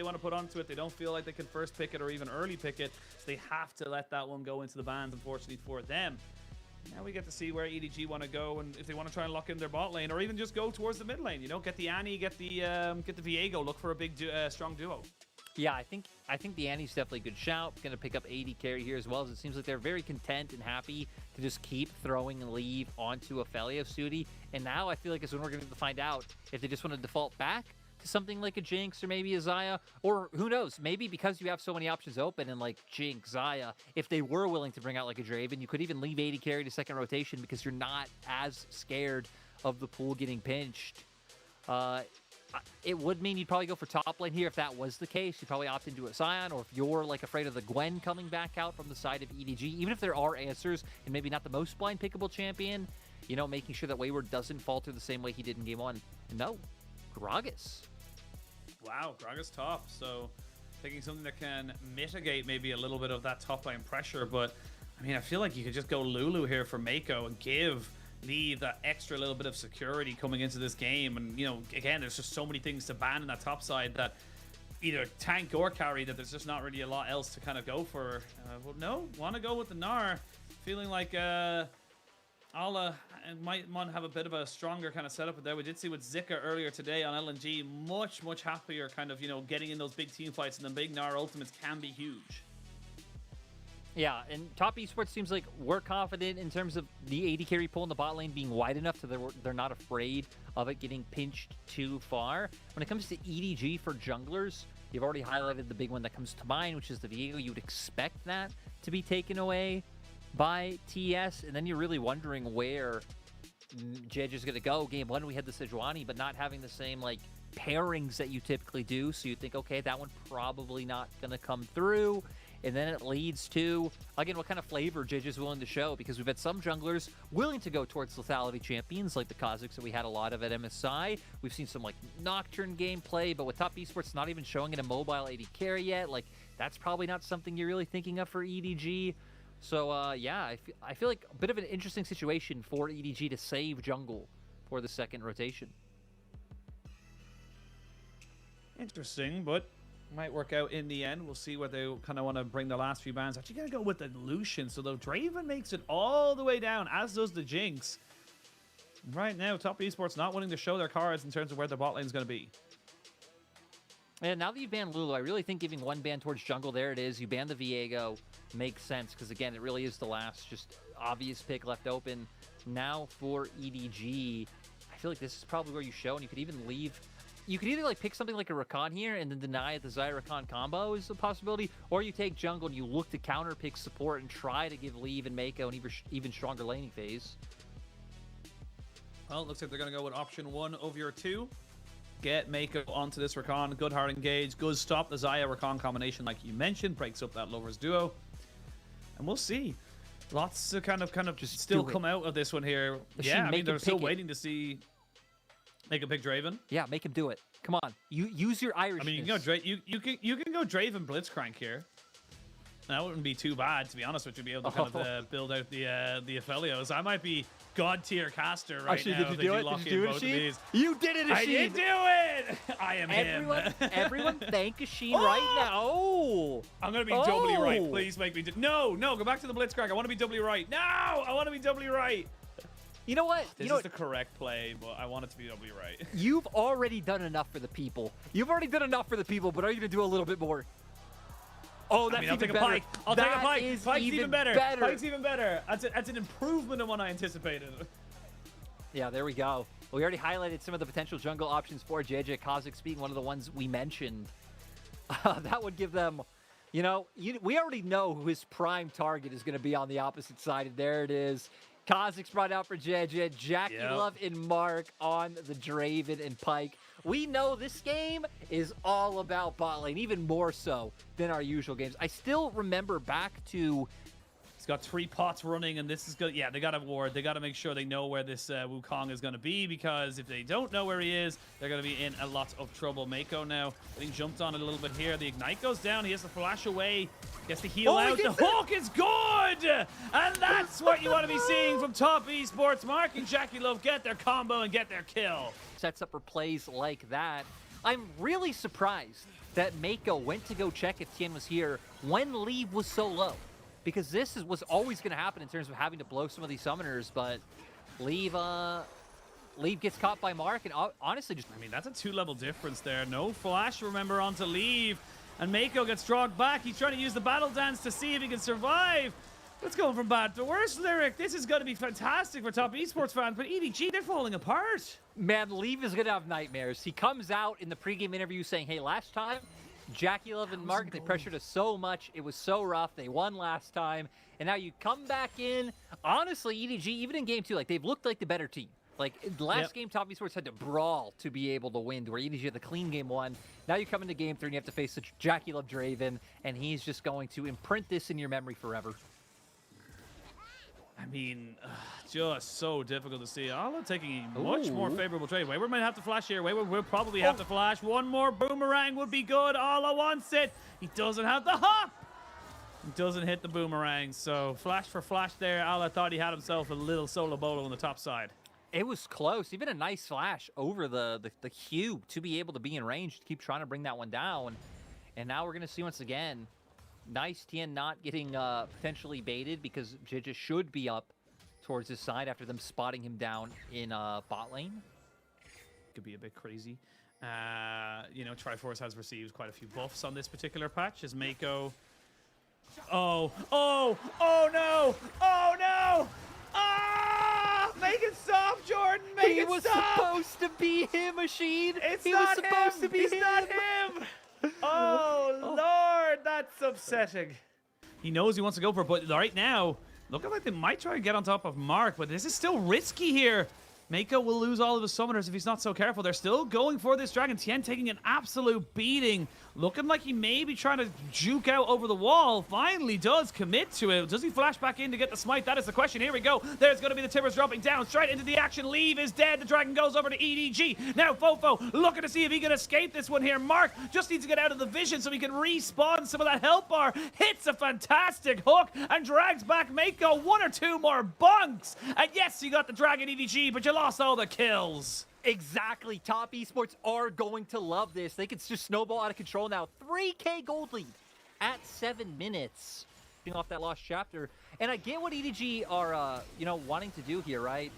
they want to put onto it. They don't feel like they can first pick it or even early pick it. So they have to let that one go into the bans, unfortunately, for them. Now we get to see where EDG want to go, and if they want to try and lock in their bot lane, or even just go towards the mid lane. You know, get the Annie, get the Viego, look for a big, strong duo. Yeah, I think the Annie's definitely a good shout. Going to pick up AD carry here as well, as it seems like they're very content and happy to just keep throwing and leave onto a Felio Sudi. And now I feel like is when we're going to find out if they just want to default back to something like a Jinx or maybe a Xayah, or who knows, maybe because you have so many options open and like Jinx, Xayah, if they were willing to bring out like a Draven, you could even leave AD carry to second rotation because you're not as scared of the pool getting pinched. It would mean you'd probably go for top lane here if that was the case. You'd probably opt into a Sion, or if you're like afraid of the Gwen coming back out from the side of EDG, even if there are answers and maybe not the most blind pickable champion, you know, making sure that Wayward doesn't falter the same way he did in game 1. No, Gragas. Wow, Gragas top. So taking something that can mitigate maybe a little bit of that top lane pressure. But I mean, I feel like you could just go Lulu here for Mako and leave that extra little bit of security coming into this game. And, you know, again, there's just so many things to ban in that top side that either tank or carry that there's just not really a lot else to kind of go for. Well, no, want to go with the Gnar. Feeling like Ala might have a bit of a stronger kind of setup there. We did see with Zika earlier today on LNG, much happier kind of, you know, getting in those big team fights, and the big Gnar ultimates can be huge. Yeah, and top esports seems like we're confident in terms of the AD carry pool in the bot lane being wide enough so they're not afraid of it getting pinched too far. When it comes to EDG for junglers, you've already highlighted the big one that comes to mind, which is the Viego. You would expect that to be taken away by TES, and then you're really wondering where JJ is going to go. Game 1, we had the Sejuani, but not having the same, like, pairings that you typically do, so you think, okay, that one probably not going to come through. And then it leads to, again, what kind of flavor JJ is willing to show, because we've had some junglers willing to go towards lethality champions, like the Kazakhs that we had a lot of at MSI. We've seen some, like, Nocturne gameplay, but with top esports not even showing it a mobile AD carry yet, like, that's probably not something you're really thinking of for EDG. So, yeah, I feel like a bit of an interesting situation for EDG to save jungle for the second rotation. Interesting, but might work out in the end. We'll see what they kind of want to bring the last few bans. Actually, gonna go with the Lucian. So the Draven makes it all the way down, as does the Jinx. Right now, top esports not wanting to show their cards in terms of where the bot lane is going to be. And now that you banned Lulu, I really think giving one ban towards jungle, there it is. You ban the Viego, makes sense, because again, it really is the last just obvious pick left open. Now for EDG, I feel like this is probably where you show, and you could even leave. You could either like pick something like a Rakan here and then deny it the Xayah Rakan combo is a possibility, or you take jungle and you look to counter pick support and try to give Leave and Mako an even stronger laning phase. Well, it looks like they're going to go with option 1 over your 2. Get Mako onto this Rakan. Good hard engage. Good stop the Xayah Rakan combination, like you mentioned. Breaks up that Lovers duo. And we'll see. Lots to kind of just still come out of this one here. Yeah, I mean, they're still waiting to see. Make him pick Draven. Yeah, make him do it. Come on, you use your Irishness. I mean, you can go Draven Blitzcrank here. That wouldn't be too bad, to be honest with you. Be able to kind of build out the Aphelios. I might be god tier caster right now. Did you do it? Did you do it, Asheen? You did it, Asheen. I did do it. I am him. Everyone, thank Asheen right now. Oh, I'm gonna be doubly right. Please make me. No, go back to the Blitzcrank. I want to be doubly right. No, I want to be doubly right. You know what? This is the correct play, but I want it to be doubly right. You've already done enough for the people. But are you going to do a little bit more? Oh, that's even better. I'll take a Pike. Pike's even better. Pike's even better. That's an improvement on what I anticipated. Yeah, there we go. We already highlighted some of the potential jungle options for JJ, Kazakhs being one of the ones we mentioned. That would give them, we already know who his prime target is going to be on the opposite side. And there it is. Kazakhs brought out for JJ, Jackie Love and Mark on the Draven and Pike. We know this game is all about bot lane, even more so than our usual games. I still remember back to... He's got 3 pots running, and this is good. Yeah, they got to ward. They got to make sure they know where this Wukong is going to be, because if they don't know where he is, they're going to be in a lot of trouble. Mako now getting jumped on a little bit here. The Ignite goes down. He has to flash away. Gets to heal out. The hook is good! And that's what you want to be seeing from top esports. Mark and Jackie Love get their combo and get their kill. Sets up for plays like that. I'm really surprised that Mako went to go check if Tien was here when Leave was so low. Because this was always going to happen in terms of having to blow some of these summoners, but Leave gets caught by Mark, and honestly just... I mean, that's a 2-level difference there. No flash, remember, onto Leave, and Mako gets dragged back. He's trying to use the battle dance to see if he can survive. It's going from bad to worse, Lyric. This is going to be fantastic for top esports fans, but EDG, they're falling apart. Man, Leave is going to have nightmares. He comes out in the pregame interview saying, hey, last time, Jackie Love and Mark, they pressured us so much. It was so rough. They won last time. And now you come back in. Honestly, EDG, even in game 2, like, they've looked like the better team. Like, last game, Top Esports had to brawl to be able to win, where EDG had the clean game 1. Now you come into game 3 and you have to face such Jackie Love Draven, and he's just going to imprint this in your memory forever. I mean, just so difficult to see. Ala taking a much more favorable trade. Wayward might have to flash here. Wayward will probably have to flash. One more boomerang would be good. Ala wants it. He doesn't have the hop. He doesn't hit the boomerang. So flash for flash there. Ala thought he had himself a little solo bolo on the top side. It was close. Even a nice flash over the cube to be able to be in range to keep trying to bring that one down. And now we're going to see once again, nice Tien not getting potentially baited because Jija should be up towards his side after them spotting him down in bot lane. Could be a bit crazy. You know, Triforce has received quite a few buffs on this particular patch as Mako... Oh no! Oh no! Ah! Make it stop, Jordan! Make it stop! He was supposed to be him, Machine! It's he not was supposed him! to be He's him! not him! Oh, Lord, that's upsetting. He knows he wants to go for it, but right now, looking like they might try and get on top of Mark, but this is still risky here. Mako will lose all of his summoners if he's not so careful. They're still going for this dragon. Tien taking an absolute beating. Looking like he may be trying to juke out over the wall. Finally does commit to it. Does he flash back in to get the smite? That is the question. Here we go. There's going to be the Timbers dropping down straight into the action. Leave is dead. The dragon goes over to EDG. Now Fofo looking to see if he can escape this one here. Mark just needs to get out of the vision so he can respawn some of that health bar. Hits a fantastic hook and drags back Mako. 1 or 2 more bunks. And yes, you got the dragon EDG, but you lost all the kills. Exactly. Top Esports are going to love this. They can just snowball out of control now. 3K gold lead at 7 minutes. Off that lost chapter. And I get what EDG are, you know, wanting to do here, right?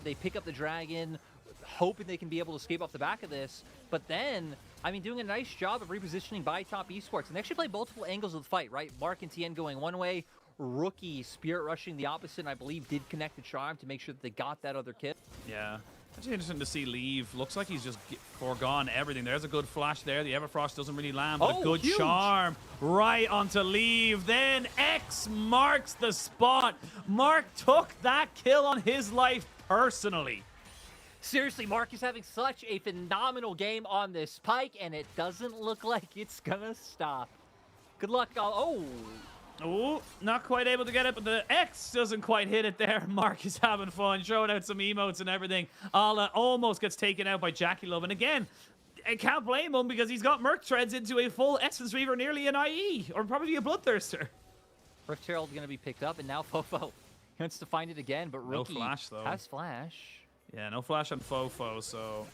They pick up the dragon, hoping they can be able to escape off the back of this. But then, I mean, doing a nice job of repositioning by Top Esports. And they actually play multiple angles of the fight, right? Mark and Tien going one way. Rookie Spirit rushing the opposite, and I believe did connect the charm to make sure that they got that other kill. Yeah. Actually interesting to see Leave. Looks like he's just foregone everything. There's a good flash there. The Everfrost doesn't really land, but a good huge charm right onto Leave. Then X marks the spot. Mark took that kill on his life personally. Seriously, Mark is having such a phenomenal game on this Pike, and it doesn't look like it's gonna stop. Good luck. Oh, not quite able to get it, but the X doesn't quite hit it there. Mark is having fun, showing out some emotes and everything. Ala almost gets taken out by Jackie Love. And again, I can't blame him because he's got Merc Treads into a full Essence Reaver, nearly an IE, or probably a Bloodthirster. Rift Herald going to be picked up, and now Fofo wants to find it again, but Rookie no flash, though. Has flash. Yeah, no flash on Fofo, so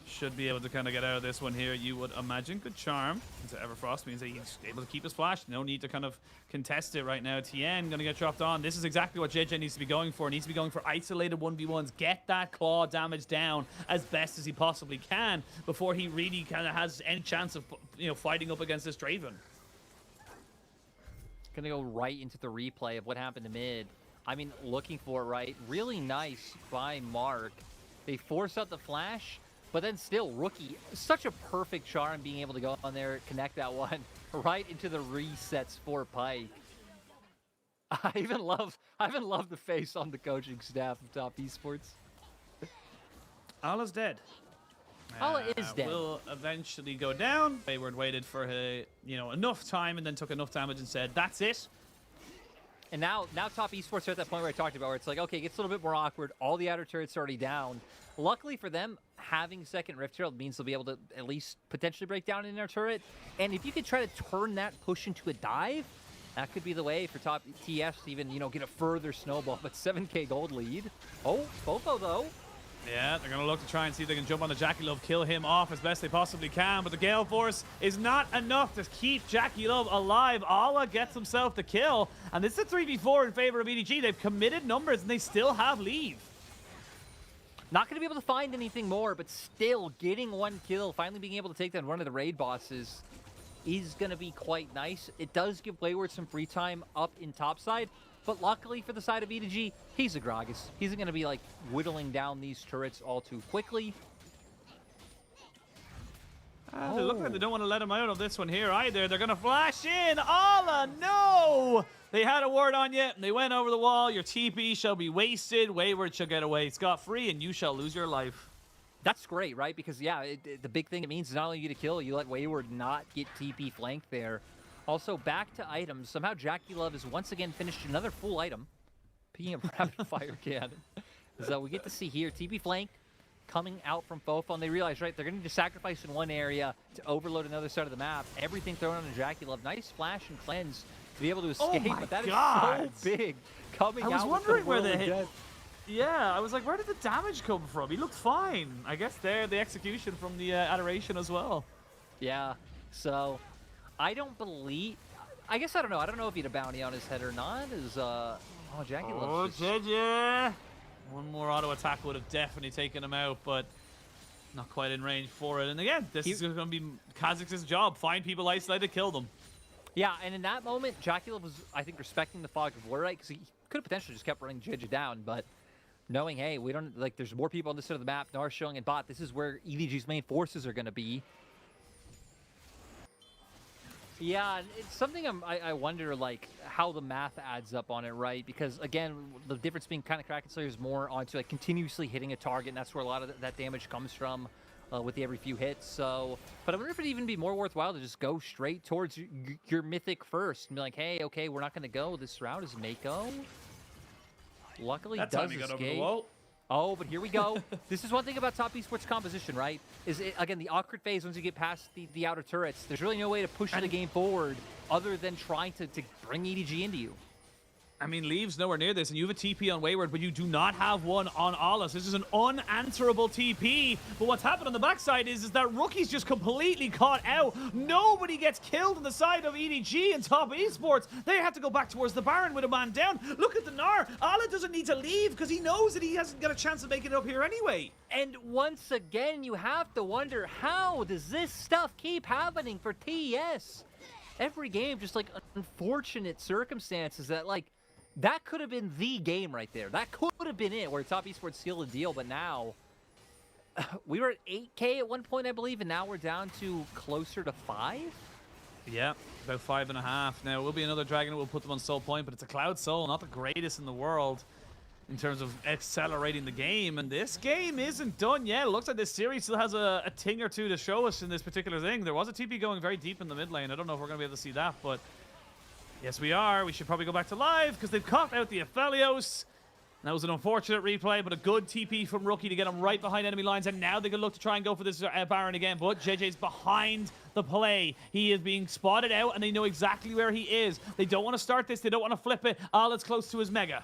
should be able to kind of get out of this one here, you would imagine. Good charm into Everfrost means that he's able to keep his flash. No need to kind of contest it right now. Tien gonna get dropped on. This is exactly what JJ needs to be going for. Needs to be going for isolated 1v1s. Get that claw damage down as best as he possibly can before he really kind of has any chance of, you know, fighting up against this Draven. Gonna go right into the replay of what happened to mid. I mean, looking for it, right? Really nice by Mark. They force out the flash. But then still, Rookie, such a perfect charm being able to go on there, connect that one right into the resets for Pike. I even love the face on the coaching staff of Top Esports. Ala's dead. Ala is dead. Will eventually go down. Wayward waited for enough time and then took enough damage and said, "That's it." And now Top Esports are at that point where I talked about, where it's like, okay, it gets a little bit more awkward. All the outer turrets are already down. Luckily for them, having second Rift Herald means they'll be able to at least potentially break down in their turret. And if you could try to turn that push into a dive, that could be the way for Top TS to even, get a further snowball. But 7K gold lead. Oh, Fofo though. Yeah, they're going to look to try and see if they can jump on the Jackie Love, kill him off as best they possibly can. But the Gale Force is not enough to keep Jackie Love alive. Ala gets himself the kill. And this is a 3v4 in favor of EDG. They've committed numbers and they still have leave. Not going to be able to find anything more, but still getting one kill, finally being able to take down one of the raid bosses is going to be quite nice. It does give Wayward some free time up in topside. But luckily for the side of EDG, he's a Gragas. He's going to be like whittling down these turrets all too quickly. They look like they don't want to let him out of this one here either. They're going to flash in. Ala, no! They had a word on you, and they went over the wall. Your TP shall be wasted. Wayward shall get away scot-free, and you shall lose your life. That's great, right? Because, yeah, the big thing it means is not only you get a kill, you let Wayward not get TP flanked there. Also, back to items. Somehow Jackie Love has once again finished another full item. Picking up rapid fire cannon. So we get to see here TP flank coming out from Fofo, and they realize, right, they're going to need to sacrifice in one area to overload another side of the map. Everything thrown on a Jackie Love. Nice flash and cleanse to be able to escape, but that is so big. Coming out. I was wondering where they hit. Yeah, I was like, where did the damage come from? He looked fine. I guess there, the execution from the adoration as well. Yeah, so I don't believe. I guess I don't know. I don't know if he had a bounty on his head or not. Jackie Love. One more auto attack would have definitely taken him out, but not quite in range for it. And again, this is going to be Kha'Zix's job. Find people isolated, kill them. Yeah, and in that moment, Jackie Love was, I think, respecting the fog of war, right? Because he could have potentially just kept running JJ down, but knowing, hey, we don't, like, there's more people on this side of the map. Nar showing in bot. This is where EDG's main forces are going to be. Yeah, it's something I wonder, like, how the math adds up on it, right? Because, again, the difference being kind of Kraken Slayer is more onto, like, continuously hitting a target, and that's where a lot of that damage comes from with every few hits. So, but I wonder if it'd even be more worthwhile to just go straight towards your mythic first and be like, hey, okay, we're not going to go this route as Mako. Luckily, that does time he got escape. over the wall. Oh, but here we go. This is one thing about top esports composition, right? Is it, again, the awkward phase once you get past the outer turrets. There's really no way to push the game forward other than trying to bring EDG into you. I mean, Leave's nowhere near this, and you have a TP on Wayward, but you do not have one on Alas. This is an unanswerable TP. But what's happened on the backside is that Rookie's just completely caught out. Nobody gets killed on the side of EDG and top esports. They have to go back towards the Baron with a man down. Look at the Gnar. Ala doesn't need to leave because he knows that he hasn't got a chance of making it up here anyway. And once again, you have to wonder, how does this stuff keep happening for TES? Every game, just like unfortunate circumstances that, like, that could have been the game right there. That could have been it, where top esports sealed the deal. But now, we were at 8K at one point, I believe, and now we're down to closer to 5? Yeah, about 5.5. Now, it will be another Dragon. We'll put them on Soul Point, but it's a Cloud Soul, not the greatest in the world in terms of accelerating the game. And this game isn't done yet. It looks like this series still has a ting or two to show us in this particular thing. There was a TP going very deep in the mid lane. I don't know if we're going to be able to see that, but yes, we are. We should probably go back to live because they've caught out the Aphelios. That was an unfortunate replay, but a good TP from Rookie to get him right behind enemy lines. And now they can look to try and go for this Baron again. But JJ's behind the play. He is being spotted out, and they know exactly where he is. They don't want to start this. They don't want to flip it. It's close to his Mega.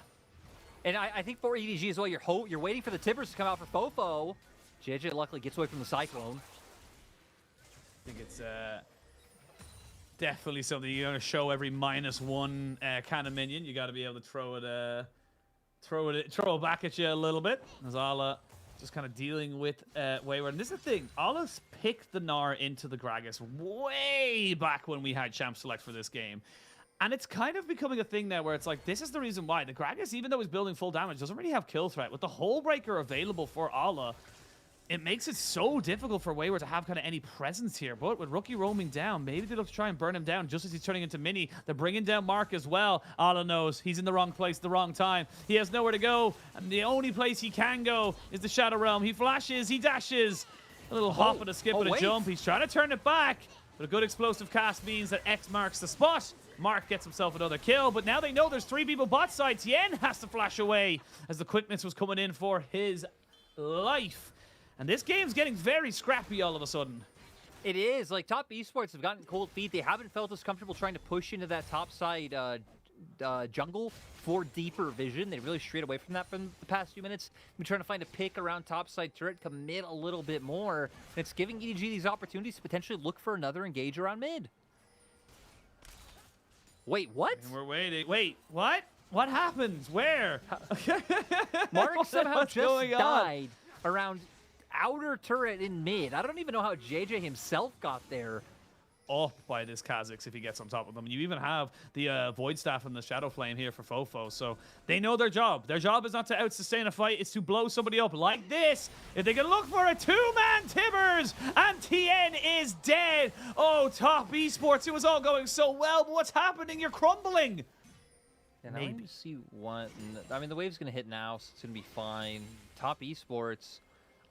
And I think for EDG as well, you're waiting for the Timbers to come out for Fofo. JJ luckily gets away from the Cyclone. I think it's definitely something you're going to show every -1 cannon minion. You got to be able to throw it back at you a little bit. As Ala just kind of dealing with Wayward. And this is the thing. Ala's picked the Gnar into the Gragas way back when we had Champ Select for this game. And it's kind of becoming a thing now where it's like, this is the reason why. The Gragas, even though he's building full damage, doesn't really have kill threat. With the Hull Breaker available for Ala, it makes it so difficult for Wayward to have kind of any presence here. But with Rookie roaming down, maybe they look to try and burn him down just as he's turning into Mini. They're bringing down Mark as well. Ala knows he's in the wrong place, the wrong time. He has nowhere to go, and the only place he can go is the Shadow Realm. He flashes, he dashes. A little hop and a skip and a jump. He's trying to turn it back, but a good explosive cast means that X marks the spot. Mark gets himself another kill, but now they know there's 3 people bot side. Tien has to flash away as the quickness was coming in for his life. And this game's getting very scrappy all of a sudden. It is. Like, top esports have gotten cold feet. They haven't felt as comfortable trying to push into that top side jungle for deeper vision. They really strayed away from that from the past few minutes. Been trying to find a pick around topside turret, commit a little bit more. And it's giving EDG these opportunities to potentially look for another engage around mid. Wait, what? And we're waiting. Wait, what? What happens? Where? Mark somehow just died around outer turret in mid. I don't even know how JJ himself got there. Up by this Kha'Zix if he gets on top of them. You even have the Void Staff and the Shadow Flame here for Fofo, so they know their job. Their job is not to out-sustain a fight, it's to blow somebody up like this. If they can look for a two-man Tibbers, and TN is dead. Oh, top Esports, it was all going so well, but what's happening? You're crumbling. And I want to see what... I mean, the wave's going to hit now, so it's going to be fine. Top Esports...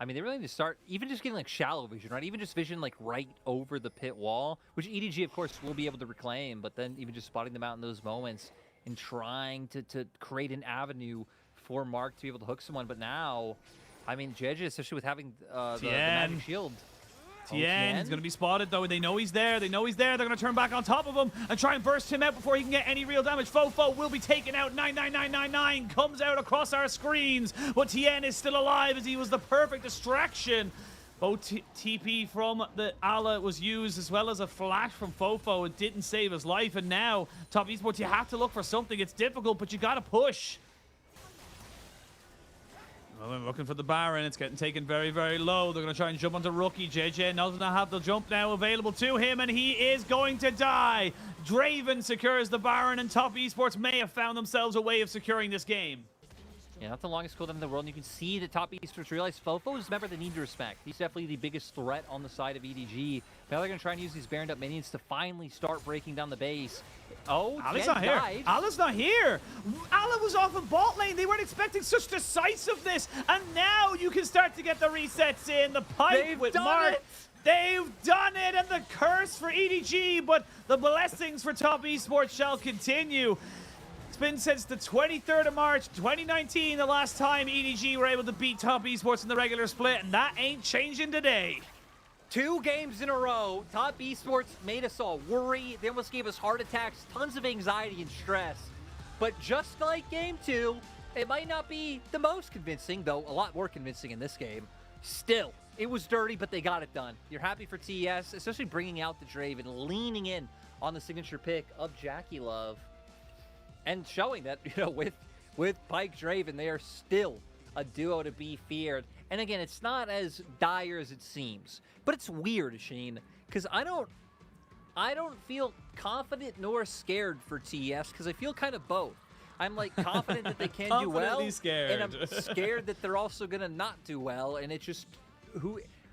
I mean, they really need to start even just getting like shallow vision, right? Even just vision like right over the pit wall, which EDG, of course, will be able to reclaim. But then even just spotting them out in those moments and trying to create an avenue for Mark to be able to hook someone. But now, I mean, JJ, especially with having the magic shield. TN is going to be spotted, though. They know he's there. They know he's there. They're going to turn back on top of him and try and burst him out before he can get any real damage. Fofo will be taken out. 99999 comes out across our screens, but TN is still alive as he was the perfect distraction. Both TP from the Ala was used as well as a flash from Fofo. It didn't save his life, and now, top Esports, you have to look for something. It's difficult, but you got to push. Well, I'm looking for the Baron. It's getting taken very, very low. They're going to try and jump onto Rookie. JJ doesn't have the jump now available to him, and he is going to die. Draven secures the Baron, and top Esports may have found themselves a way of securing this game. Yeah, not the longest cooldown in the world. And you can see the top Esports realize Fofo is a member they need to respect. He's definitely the biggest threat on the side of EDG. Now they're going to try and use these Baroned up minions to finally start breaking down the base. Oh, Ala's not here. Ala's not here. Ala was off in bot lane. They weren't expecting such decisiveness. And now you can start to get the resets in. The pipe with Mark. They've done it, and the curse for EDG, but the blessings for top Esports shall continue. It's been since the 23rd of March, 2019, the last time EDG were able to beat top Esports in the regular split, and that ain't changing today. 2 games in a row, top Esports made us all worry. They almost gave us heart attacks, tons of anxiety and stress. But just like game 2, it might not be the most convincing, though a lot more convincing in this game. Still, it was dirty, but they got it done. You're happy for TES, especially bringing out the Draven, leaning in on the signature pick of Jackie Love. And showing that, you know, with Pike Draven, they are still a duo to be feared. And again, it's not as dire as it seems, but it's weird, Shane, because I don't feel confident nor scared for TES, because I feel kind of both. I'm like confident that they can do well, scared. and I'm scared that they're also gonna not do well. And it's just